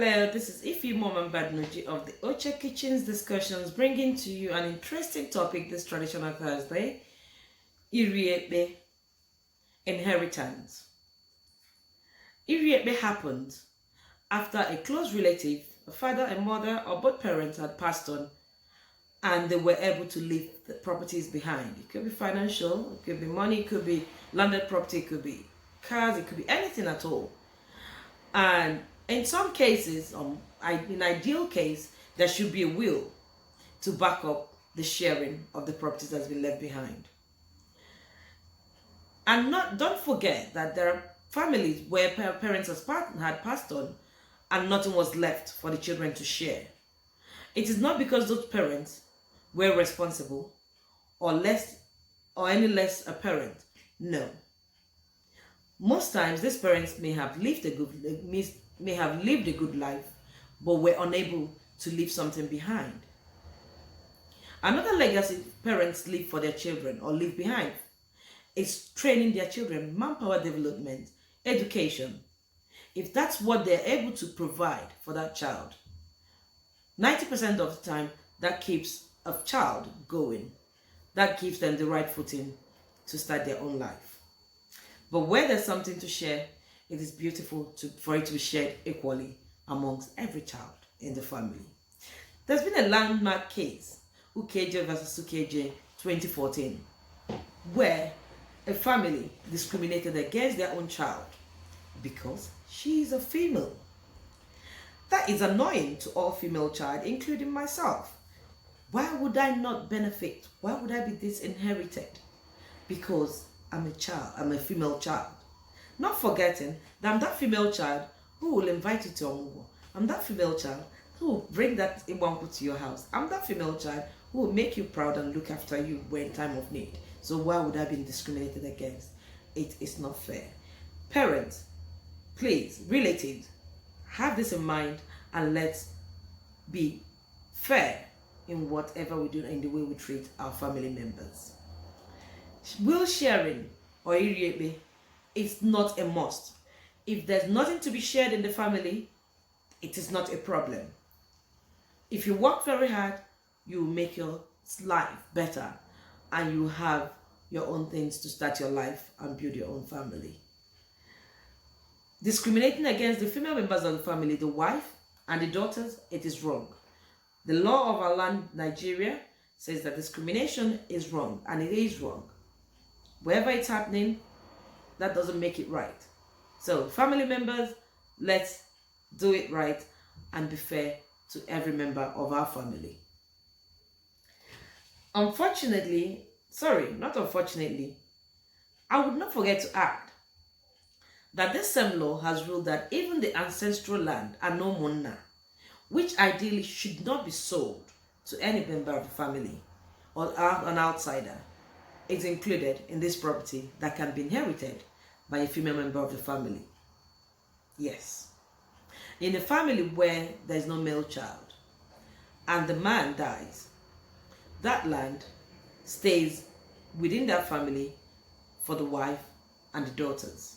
Hello, this is Ifi Mom and Badnuji of the Oche Kitchen's Discussions, bringing to you an interesting topic this traditional Thursday, Iri Ekpe, inheritance. Iri Ekpe happened after a close relative, a father, a mother, or both parents had passed on, and they were able to leave the properties behind. It could be financial, it could be money, it could be landed property, it could be cars, it could be anything at all. And in some cases, in ideal case, there should be a will to back up the sharing of the properties that's been left behind. And don't forget that there are families where parents had passed on and nothing was left for the children to share. It is not because those parents were responsible or any less a parent. No. Most times, these parents may have lived a good life, but were unable to leave something behind. Another legacy parents leave for their children or leave behind is training their children, manpower development, education. If that's what they're able to provide for that child, 90% of the time, that keeps a child going. That gives them the right footing to start their own life. But where there's something to share, it is beautiful for it to be shared equally amongst every child in the family. There's been a landmark case, Ukeje versus Ukeje 2014, where a family discriminated against their own child because she is a female. That is annoying to all female child, including myself. Why would I not benefit? Why would I be disinherited? Because I'm a female child. Not forgetting that I'm that female child who will invite you to Omugo. I'm that female child who will bring that Iwanku to your house. I'm that female child who will make you proud and look after you when time of need. So why would I be discriminated against? It is not fair. Parents, please, relatives, have this in mind and let's be fair in whatever we do and the way we treat our family members. Will sharing or Iri Ekpe is not a must. If there's nothing to be shared in the family, it is not a problem. If you work very hard, you will make your life better and you have your own things to start your life and build your own family. Discriminating against the female members of the family, the wife and the daughters, it is wrong. The law of our land, Nigeria, says that discrimination is wrong, and it is wrong. Wherever it's happening, that doesn't make it right. So, family members, let's do it right and be fair to every member of our family. Not unfortunately, I would not forget to add that this same law has ruled that even the ancestral land, Anomunna, which ideally should not be sold to any member of the family or an outsider, is included in this property that can be inherited by a female member of the family. Yes. In a family where there is no male child and the man dies, that land stays within that family for the wife and the daughters.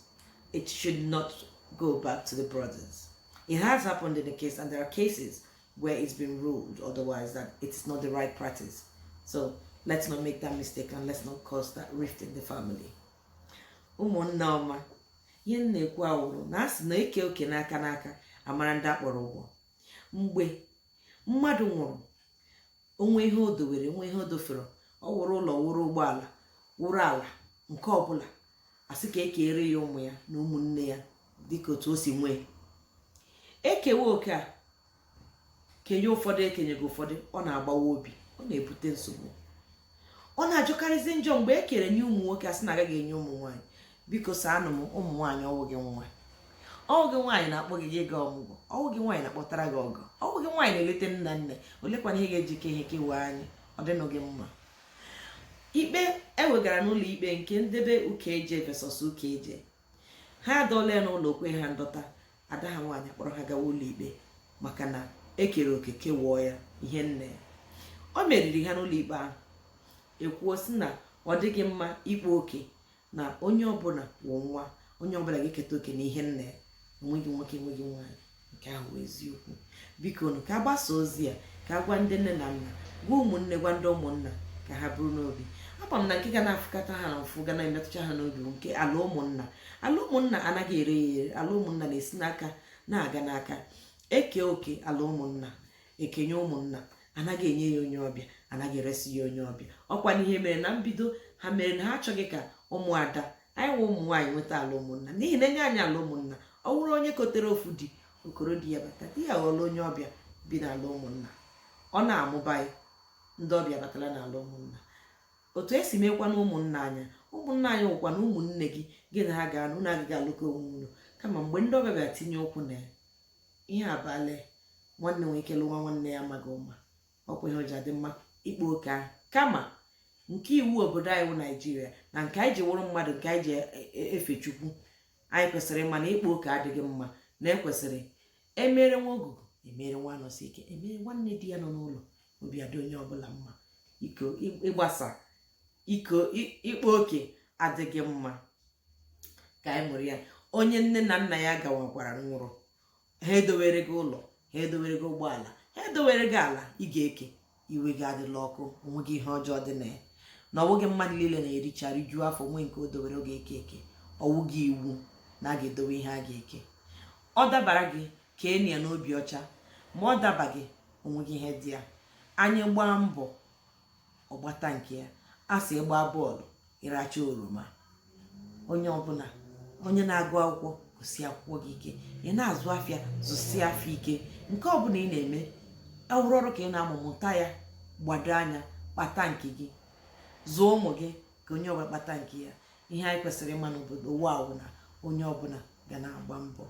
It should not go back to the brothers. It has happened in the case, and there are cases where it's been ruled otherwise that it's not the right practice. So let's not make that mistake and let's not cause that rift in the family. Ụmụnne ọma, ihe na-ekwu awụrụ na asị na eke oke n'aka n'aka amara ndị akpọrọ ụgwọ. Mgbe mmadụ nwụrụ, onwe ihe o dowere, onwe ihe o dofere, ọ wụrụ ụlọ, wụrụ ụgbọala, wụrụ ala, nke ọbụla, asị ka ekere ya ụmụ ya na ụmụnne ya dịka otu o si nwee. Ekewe oke a, kenye ụfọdụ ekenyego ụfọdụ, ọ na-agbawa obi, ọ na-ebute nsogbu. Ọ na-ajụkarịzi njọ mgbe e kere nye ụmụ nwoke asị na agaghị enye ụmụ nwaanyị. Biko saanụ m ụmụ nwaanyị ọwụghị nwa. Ọwụghị nwaanyị na-akpọ gị ịga ọmụgwọ. Ọwụghị nwaanyị na-akpọtara gị ọgọ. Ọwụghị nwaanyị na-eleta nna nne. Olekwana ihe ga-eji ke ihe kewe anyị. Ọ dịnụ gị mma. Ikpe ewegara n'ụlọ ikpe nke ndebe Ukeje versus Ukeje. Ha adọla ya n'ụlọ okwe ha ndọta. Ada ha nwaanyị kpọrọ ha gawa ụlọ ikpe maka na ekere oke kewọọ ya ihe nne. O meriri ha n'ụlọ ikpe ahụ. Ekwuo sị na ọ dịghị mma ikpe oke na onye ọbụla wụ nwa, onye ọbụla ga-eketa oke na ihe nne, enweghị nwoke enweghị nwaanyị. nke ahụ eziokwu. Biko ka agbasa ozi a, ka gwa ndị nne na nna, gwa ụmụnne, gwa ndị ụmụnna ka ha bụrụ n'obi. Ama m na nke ga na-afụkata ha na mfụ ga na-emetụcha ha n'obi nke ala ụmụnna. Ala ụmụnna anaghị ere ya ere. Ala ụmụnna na-esi n'aka na-aga n'aka. Eke oke ala ụmụnna, ekenye ụmụnna, anaghị enye ya onye ọbịa, anaghị eresi ya onye ọbịa. Ọkwa n'ihe mere na mbido ha mere na ha achọghị ka ụmụada anyị nwe ụmụ nwaanyị nweta ala ụmụnna, n'ihi na enye anyị ala ụmụnna, ọ bụrụ onye kotere ofu di, okoro di ya bata, di ya ghọrọ onye ọbịa bi n'ala ụmụnna. Ọ na-amụbaghị ndị ọbịa batara n'ala ụmụnna. Otu esi mekwa na ụmụnna anyị wụkwa na ụmụnne gị na ha ga-anụ na agaghị alụkọ onwe unu, kama mgbe ndị ọbịa bịa tinye okwu na ihe abalị nwanne nwere ike lụwa nwanne ya amaghị ụma. Ọkwa ihe ọja dị mma ikpe oke ahụ, kama nke iwu obodo anyị wụ Naijiria na nke anyị ji wụrụ mmadụ, nke anyị ji efe Chukwu, anyị kwesịrị ịma na ikpe oke adịghị mma, na ekwesịrị emere nwa ogugu, emere nwa nọsi ike, emere nwanne di ya nọ n'ụlọ, obi adị onye ọbụla mma. Iko ịgbasa iko ikpe oke adịghị mma. Ka anyị mụrụ ya, onye nne na nna ya gawakwara nwụrụ, ha edowere gị ụlọ, ha edowere gị ụgbọala, ha edowere gị ala, ị ga-eke, iwe gị adịla ọkụ, onwe gị ihe ọjọọ dị na ya, na ọwụghị mmadụ niile na-ericha rijuo afọ nwe nke o dowere oge eke ọwụghị iwu na a ga-edowe ihe a ga-eke. Ọ dabara gị ka enyi ya n'obi ọcha, ma ọ daba gị onweghị ihe dị ya. Anyị gbaa mbọ ọgbata nke ya, a sị ịgba bọọlụ ịracha oroma. Onye ọbụla, onye na-agụ akwụkwọ, gosi akwụkwọ gị ike, ị na-azụ afịa, zụsie afọ ike. Nke ọbụla ị na-eme, ọrụ ọrụ ka ị na-amụ, mụta ya, gbado anya, kpata nke gị, zụọ ụmụ gị ka onye ọbụla kpata nke ya. Ihe anyị kwesịrị ịma n'obodo ụwa ahụ na onye ọbụla ga na-agba mbọ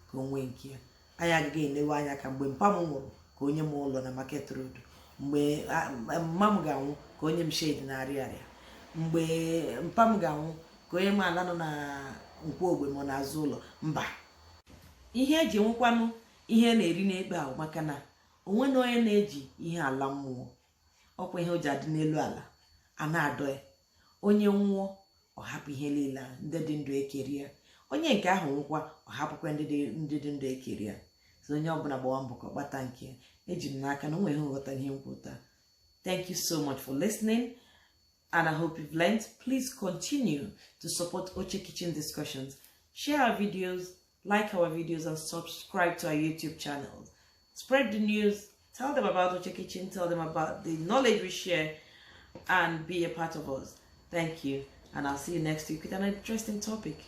ka o nwee nke ya. Anyị agaghị elewe anya ka mgbe mpa m nwụrụ ka onye m ụlọ na Market Road, mgbe mma m ga-anwụ ka onye m shade na-arịa arịa, mgbe mpa m ga-anwụ ka onye m ala nọ na nkwo ogbe ma n'azụ ụlọ. Mba, ihe eji nwekwanụ ihe na-eri n'ekpe ahụ maka na onwe na onye na-eji ihe ala mmụọ. Ọkwa ihe o ji adị n'elu ala a na-adọ ya. Onye nwụọ, ọ hapụ ihe niile ndị dị ndụ ekeri ya. Onye nke ahụ nwụkwa, ọ hapụkwa ndị dị ndụ ekeri ya. So onye ọbụla gbawa mbọ ka kpata nke ya. Eji m n'aka na o nweghị nghọta ihe nkwụta. Thank you so much for listening, and I hope you've learned. Please continue to support Oche Kitchen Discussions. Share our videos, like our videos, and subscribe to our YouTube channels. Spread the news. Tell them about Oche Kitchen. Tell them about the knowledge we share, and be a part of us. Thank you, and I'll see you next week with an interesting topic.